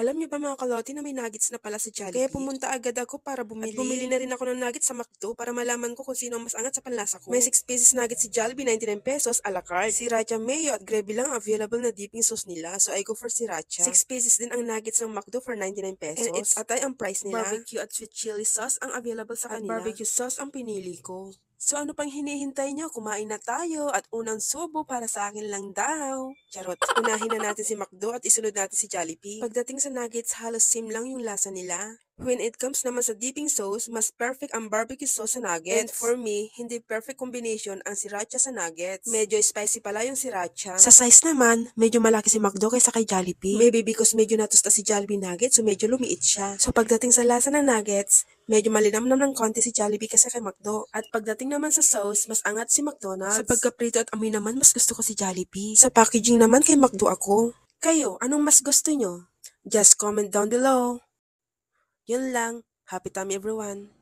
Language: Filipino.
Alam niyo ba mga kaloti na may nuggets na pala sa Jollibee? Kaya pumunta agad ako para bumili. At bumili na rin ako ng nuggets sa McDo para malaman ko kung sino ang mas angat sa panlasa ko. May 6 pieces nuggets si Jollibee, 99 pesos a la carte. Sriracha mayo at gravy lang ang available na dipping sauce nila, so I go for sriracha. 6 pieces din ang nuggets ng McDo for 99 pesos. And it's atay ang price nila. Barbecue at sweet chili sauce ang available sa kanila. At barbecue sauce ang pinili ko. So ano pang hinihintay nyo? Kumain na tayo at unang subo para sa akin lang daw. Charot. Unahin na natin si McDo at isunod natin si Jollibee. Pagdating sa nuggets, halos same lang yung lasa nila. When it comes naman sa dipping sauce, mas perfect ang barbecue sauce sa nuggets. And for me, hindi perfect combination ang sriracha sa nuggets. Medyo spicy pala yung sriracha. Sa size naman, medyo malaki si McDo kaysa kay Jollibee. Maybe because medyo natusta si Jollibee nuggets, so medyo lumiit siya. So pagdating sa lasa ng nuggets, medyo malinamnam ng konti si Jollibee kasi kay McDo. At pagdating naman sa sauce, mas angat si McDonald's. Sa pagkaprito at amoy naman, mas gusto ko si Jollibee. Sa packaging naman kay McDo ako. Kayo, anong mas gusto nyo? Just comment down below. Yun lang. Happy time everyone.